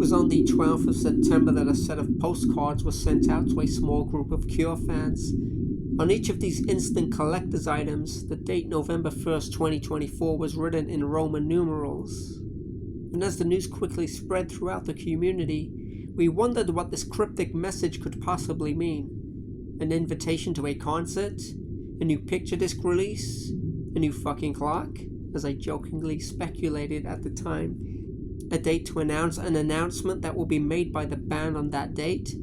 was on the 12th of September that a set of postcards was sent out to a small group of Cure fans. On each of these instant collector's items, the date November 1st, 2024 was written in Roman numerals. And as the news quickly spread throughout the community, we wondered what this cryptic message could possibly mean. An invitation to a concert? A new picture disc release? A new fucking clock? As I jokingly speculated at the time. A date to announce an announcement that will be made by the band on that date?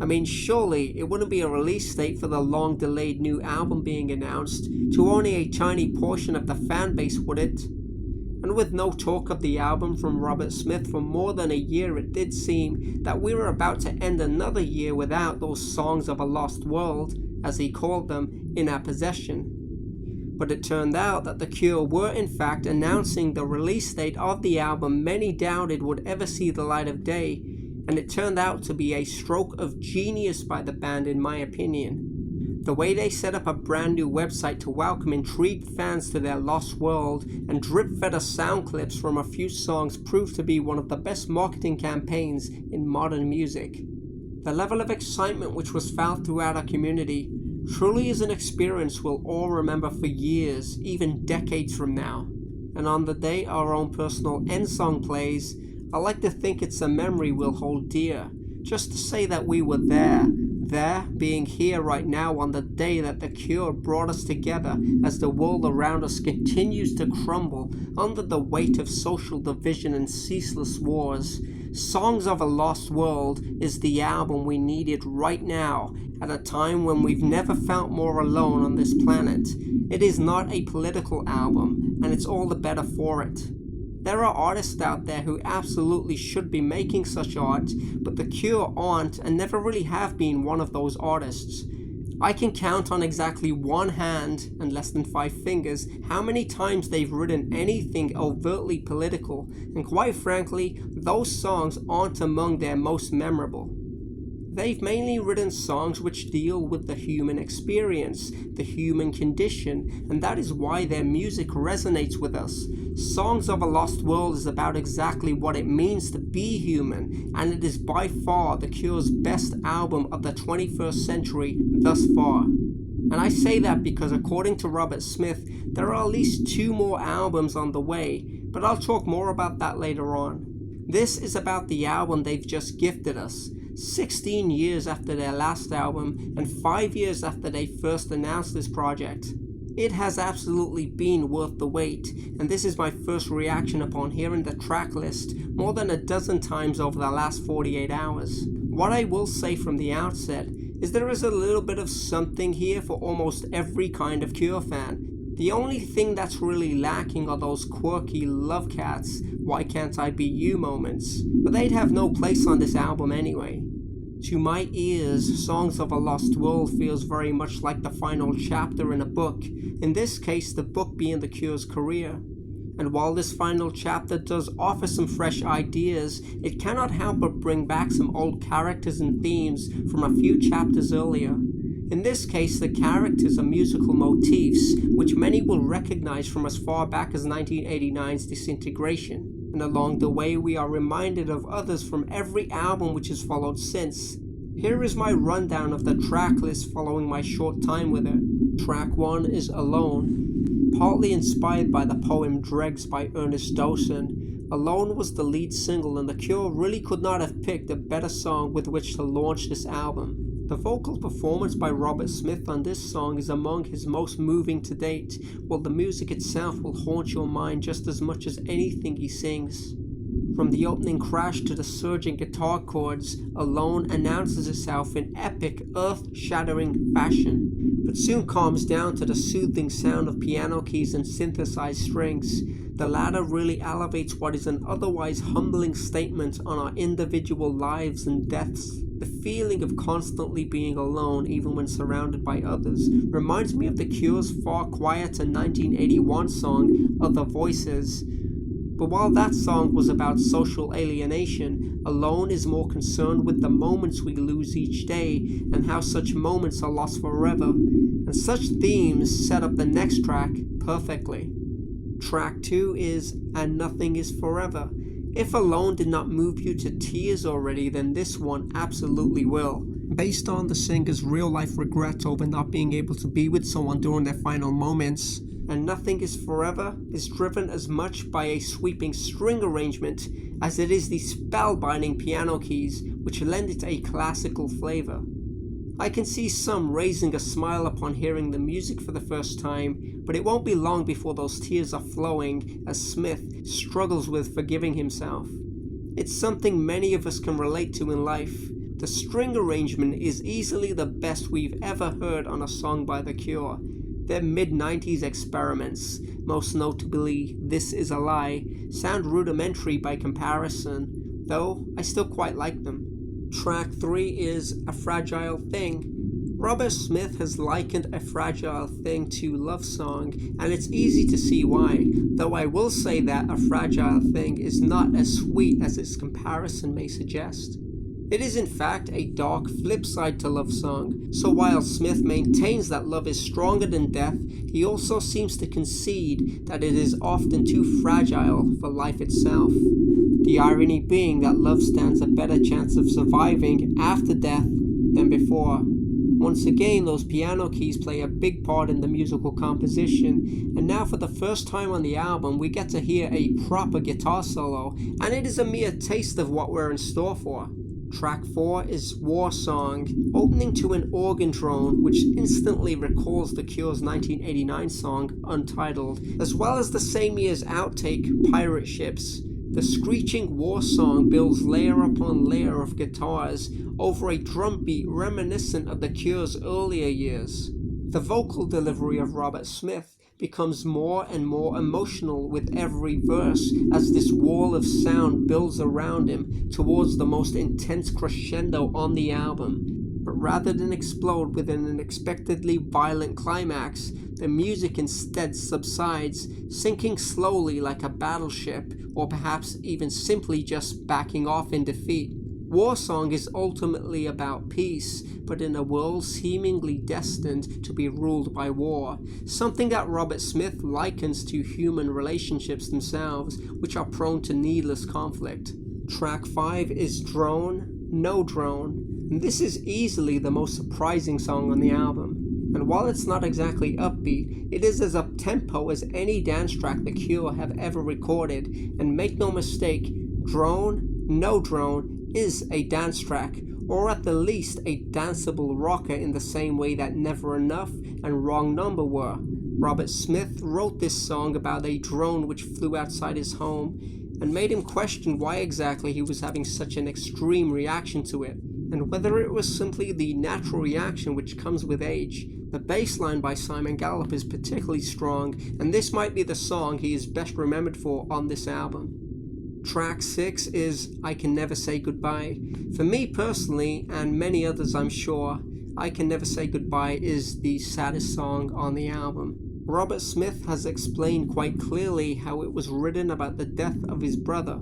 I mean, surely it wouldn't be a release date for the long-delayed new album being announced to only a tiny portion of the fan base, would it? And with no talk of the album from Robert Smith for more than a year, it did seem that we were about to end another year without those songs of a lost world, as he called them, in our possession. But it turned out that The Cure were in fact announcing the release date of the album many doubted would ever see the light of day, and it turned out to be a stroke of genius by the band in my opinion. The way they set up a brand new website to welcome intrigued fans to their lost world and drip-fed us sound clips from a few songs proved to be one of the best marketing campaigns in modern music. The level of excitement which was felt throughout our community truly is an experience we'll all remember for years, even decades from now. And on the day our own personal end song plays, I like to think it's a memory we'll hold dear, just to say that we were there being here right now on the day that The Cure brought us together as the world around us continues to crumble under the weight of social division and ceaseless wars. Songs of a Lost World is the album we needed right now, at a time when we've never felt more alone on this planet. It is not a political album, and it's all the better for it. There are artists out there who absolutely should be making such art, but The Cure aren't and never really have been one of those artists. I can count on exactly one hand and less than 5 fingers how many times they've written anything overtly political, and quite frankly, those songs aren't among their most memorable. They've mainly written songs which deal with the human experience, the human condition, and that is why their music resonates with us. Songs of a Lost World is about exactly what it means to be human, and it is by far The Cure's best album of the 21st century thus far. And I say that because according to Robert Smith, there are at least 2 more albums on the way, but I'll talk more about that later on. This is about the album they've just gifted us. 16 years after their last album and 5 years after they first announced this project. It has absolutely been worth the wait, and this is my first reaction upon hearing the track list more than a dozen times over the last 48 hours. What I will say from the outset is there is a little bit of something here for almost every kind of Cure fan. The only thing that's really lacking are those quirky love cats, why can't I be you moments, but they'd have no place on this album anyway. To my ears, Songs of a Lost World feels very much like the final chapter in a book, in this case the book being The Cure's career. And while this final chapter does offer some fresh ideas, it cannot help but bring back some old characters and themes from a few chapters earlier. In this case, the characters are musical motifs, which many will recognize from as far back as 1989's Disintegration. And along the way we are reminded of others from every album which has followed since. Here is my rundown of the track list following my short time with it. Track 1 is Alone. Partly inspired by the poem Dregs by Ernest Dowson, Alone was the lead single, and The Cure really could not have picked a better song with which to launch this album. The vocal performance by Robert Smith on this song is among his most moving to date, while the music itself will haunt your mind just as much as anything he sings. From the opening crash to the surging guitar chords, Alone announces itself in epic, earth-shattering fashion, but soon calms down to the soothing sound of piano keys and synthesized strings. The latter really elevates what is an otherwise humbling statement on our individual lives and deaths. The feeling of constantly being alone, even when surrounded by others, reminds me of The Cure's far quieter 1981 song, Other Voices. But while that song was about social alienation, Alone is more concerned with the moments we lose each day and how such moments are lost forever. And such themes set up the next track perfectly. Track 2 is And Nothing Is Forever. If Alone did not move you to tears already, then this one absolutely will. Based on the singer's real-life regrets over not being able to be with someone during their final moments, And Nothing Is Forever is driven as much by a sweeping string arrangement as it is the spellbinding piano keys which lend it a classical flavor. I can see some raising a smile upon hearing the music for the first time, but it won't be long before those tears are flowing as Smith struggles with forgiving himself. It's something many of us can relate to in life. The string arrangement is easily the best we've ever heard on a song by The Cure. Their mid-90s experiments, most notably This Is a Lie, sound rudimentary by comparison, though I still quite like them. Track 3 is A Fragile Thing. Robert Smith has likened A Fragile Thing to Love Song, and it's easy to see why, though I will say that A Fragile Thing is not as sweet as its comparison may suggest. It is in fact a dark flip side to Love Song, so while Smith maintains that love is stronger than death, he also seems to concede that it is often too fragile for life itself. The irony being that love stands a better chance of surviving after death than before. Once again, those piano keys play a big part in the musical composition, and now for the first time on the album we get to hear a proper guitar solo, and it is a mere taste of what we're in store for. Track 4 is War Song, opening to an organ drone which instantly recalls The Cure's 1989 song Untitled, as well as the same year's outtake Pirate Ships. The screeching war song builds layer upon layer of guitars over a drum beat reminiscent of The Cure's earlier years. The vocal delivery of Robert Smith becomes more and more emotional with every verse as this wall of sound builds around him towards the most intense crescendo on the album. But rather than explode with an unexpectedly violent climax, the music instead subsides, sinking slowly like a battleship, or perhaps even simply just backing off in defeat. War Song is ultimately about peace, but in a world seemingly destined to be ruled by war, something that Robert Smith likens to human relationships themselves, which are prone to needless conflict. Track 5 is Drone, No Drone, and this is easily the most surprising song on the album. And while it's not exactly upbeat, it is as up-tempo as any dance track The Cure have ever recorded, and make no mistake, Drone, No Drone is a dance track, or at the least a danceable rocker in the same way that Never Enough and Wrong Number were. Robert Smith wrote this song about a drone which flew outside his home and made him question why exactly he was having such an extreme reaction to it, and whether it was simply the natural reaction which comes with age. The bass line by Simon Gallup is particularly strong, and this might be the song he is best remembered for on this album. Track 6 is I Can Never Say Goodbye. For me personally, and many others I'm sure, I Can Never Say Goodbye is the saddest song on the album. Robert Smith has explained quite clearly how it was written about the death of his brother.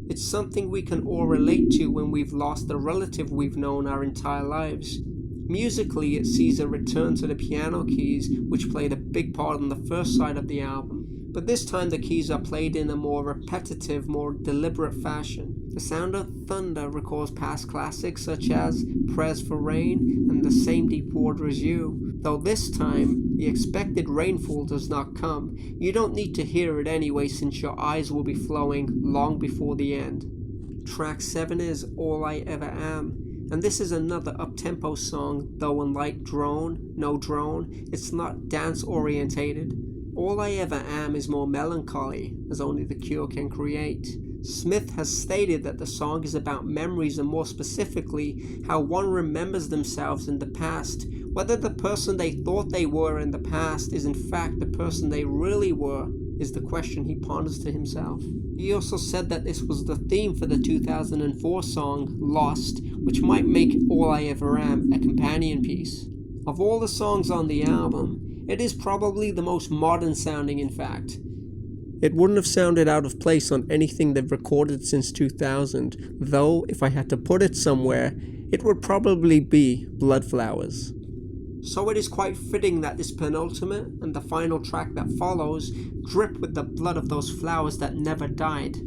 It's something we can all relate to when we've lost a relative we've known our entire lives. Musically, it sees a return to the piano keys, which played a big part on the first side of the album. But this time the keys are played in a more repetitive, more deliberate fashion. The sound of thunder recalls past classics such as Prayers for Rain and The Same Deep Water as You, though this time the expected rainfall does not come. You don't need to hear it anyway since your eyes will be flowing long before the end. Track 7 is All I Ever Am, and this is another up-tempo song, though unlike Drone, No Drone, it's not dance-orientated. All I Ever Am is more melancholy, as only The Cure can create. Smith has stated that the song is about memories and more specifically, how one remembers themselves in the past. Whether the person they thought they were in the past is in fact the person they really were is the question he ponders to himself. He also said that this was the theme for the 2004 song Lost, which might make All I Ever Am a companion piece. Of all the songs on the album, it is probably the most modern sounding, in fact. It wouldn't have sounded out of place on anything they've recorded since 2000, though if I had to put it somewhere, it would probably be Bloodflowers. So it is quite fitting that this penultimate and the final track that follows drip with the blood of those flowers that never died.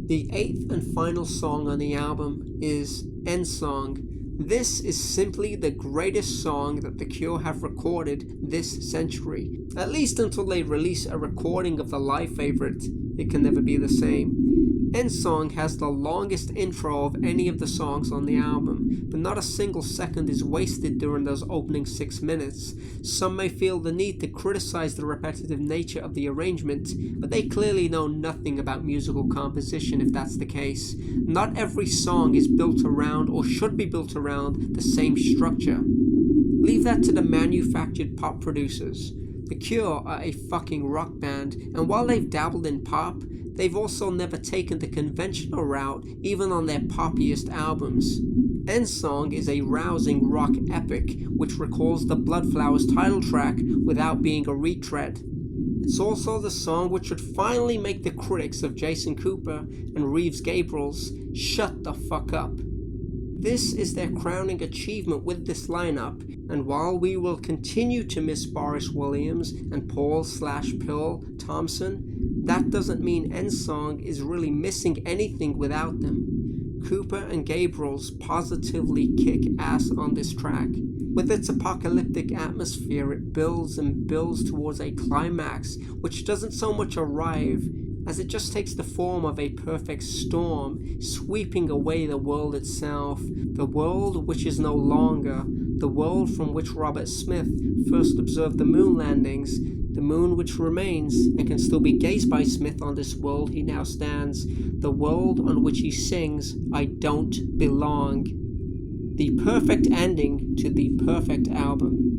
The eighth and final song on the album is End Song. This is simply the greatest song that The Cure have recorded this century, at least until they release a recording of the live favorite, It Can Never Be the Same. End Song has the longest intro of any of the songs on the album, but not a single second is wasted during those opening 6 minutes. Some may feel the need to criticize the repetitive nature of the arrangement, but they clearly know nothing about musical composition if that's the case. Not every song is built around or should be built around the same structure. Leave that to the manufactured pop producers. The Cure are a fucking rock band, and while they've dabbled in pop, they've also never taken the conventional route, even on their poppiest albums. End Song is a rousing rock epic, which recalls the Bloodflowers title track without being a retread. It's also the song which would finally make the critics of Jason Cooper and Reeves Gabrels shut the fuck up. This is their crowning achievement with this lineup, and while we will continue to miss Boris Williams and Paul/Pill Thompson, that doesn't mean End Song is really missing anything without them. Cooper and Gabrels positively kick ass on this track. With its apocalyptic atmosphere, it builds and builds towards a climax which doesn't so much arrive as it just takes the form of a perfect storm, sweeping away the world itself, the world which is no longer, the world from which Robert Smith first observed the moon landings, the moon which remains and can still be gazed by Smith on this world he now stands, the world on which he sings, I Don't Belong. The perfect ending to the perfect album.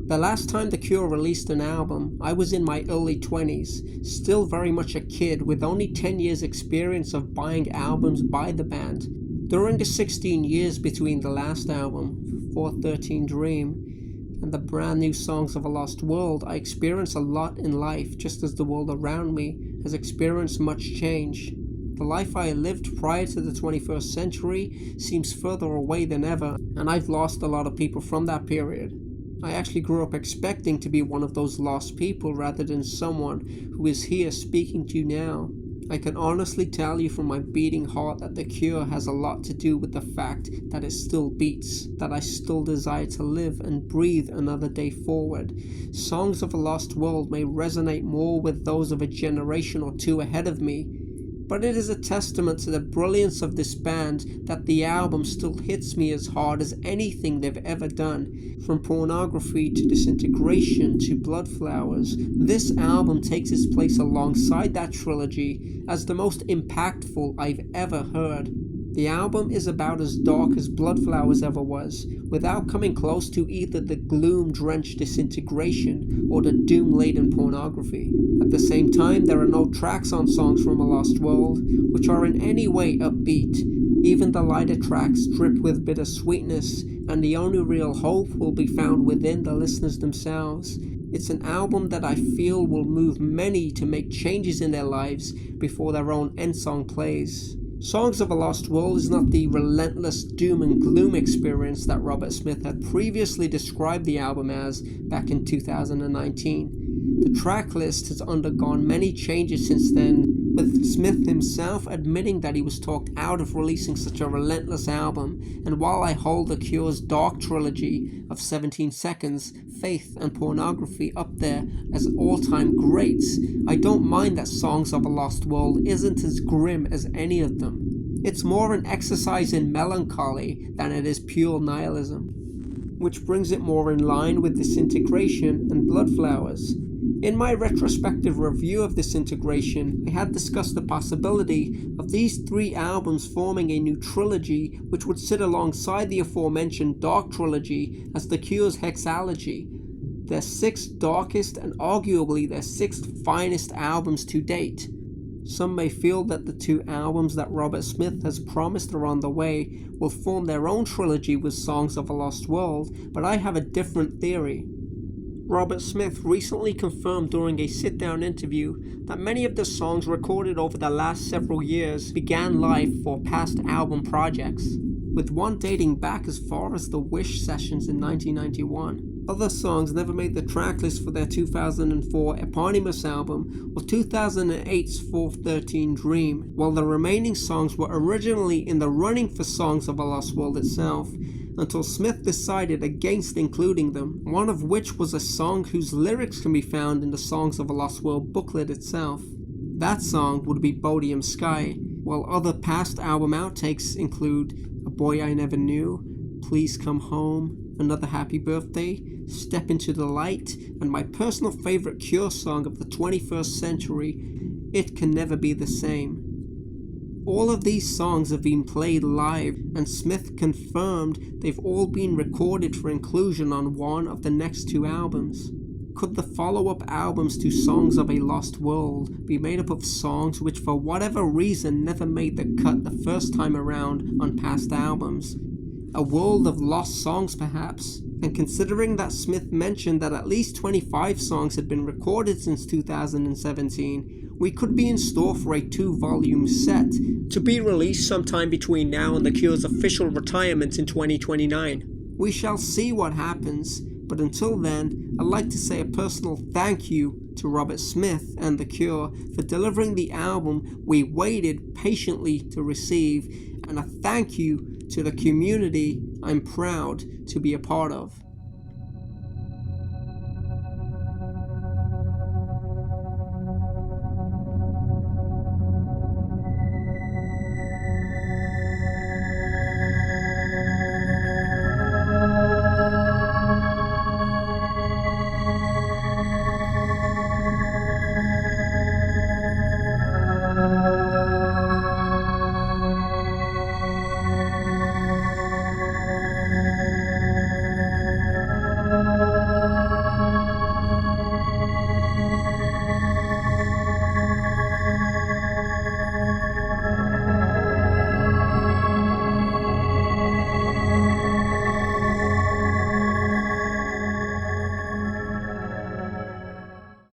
The last time The Cure released an album, I was in my early 20s, still very much a kid with only 10 years experience of buying albums by the band. During the 16 years between the last album, 413 Dream, and the brand new Songs of a Lost World, I experienced a lot in life, just as the world around me has experienced much change. The life I lived prior to the 21st century seems further away than ever, and I've lost a lot of people from that period. I actually grew up expecting to be one of those lost people rather than someone who is here speaking to you now. I can honestly tell you from my beating heart that The Cure has a lot to do with the fact that it still beats, that I still desire to live and breathe another day forward. Songs of a Lost World may resonate more with those of a generation or two ahead of me, but it is a testament to the brilliance of this band that the album still hits me as hard as anything they've ever done. From Pornography to Disintegration to Bloodflowers, this album takes its place alongside that trilogy as the most impactful I've ever heard. The album is about as dark as Bloodflowers ever was, without coming close to either the gloom-drenched Disintegration or the doom-laden Pornography. At the same time, there are no tracks on Songs from a Lost World which are in any way upbeat. Even the lighter tracks drip with bittersweetness, and the only real hope will be found within the listeners themselves. It's an album that I feel will move many to make changes in their lives before their own end song plays. Songs of a Lost World is not the relentless doom and gloom experience that Robert Smith had previously described the album as back in 2019. The track list has undergone many changes since then, with Smith himself admitting that he was talked out of releasing such a relentless album, and while I hold The Cure's Dark trilogy of 17 Seconds, Faith and Pornography up there as all-time greats, I don't mind that Songs of a Lost World isn't as grim as any of them. It's more an exercise in melancholy than it is pure nihilism, which brings it more in line with Disintegration and Bloodflowers. In my retrospective review of Disintegration, I had discussed the possibility of these three albums forming a new trilogy which would sit alongside the aforementioned Dark trilogy as The Cure's Hexalogy, their sixth darkest and arguably their sixth finest albums to date. Some may feel that the two albums that Robert Smith has promised are on the way will form their own trilogy with Songs of a Lost World, but I have a different theory. Robert Smith recently confirmed during a sit-down interview that many of the songs recorded over the last several years began life for past album projects, with one dating back as far as the Wish sessions in 1991. Other songs never made the tracklist for their 2004 eponymous album or 2008's 413 Dream, while the remaining songs were originally in the running for Songs of a Lost World itself, until Smith decided against including them, one of which was a song whose lyrics can be found in the Songs of a Lost World booklet itself. That song would be Bodiam Sky, while other past album outtakes include A Boy I Never Knew, Please Come Home, Another Happy Birthday, Step Into the Light, and my personal favorite Cure song of the 21st century, It Can Never Be the Same. All of these songs have been played live, and Smith confirmed they've all been recorded for inclusion on one of the next two albums. Could the follow-up albums to Songs of a Lost World be made up of songs which for whatever reason never made the cut the first time around on past albums? A world of lost songs perhaps? And considering that Smith mentioned that at least 25 songs had been recorded since 2017, we could be in store for a 2-volume set to be released sometime between now and The Cure's official retirement in 2029. We shall see what happens, but until then, I'd like to say a personal thank you to Robert Smith and The Cure for delivering the album we waited patiently to receive, and a thank you to the community I'm proud to be a part of.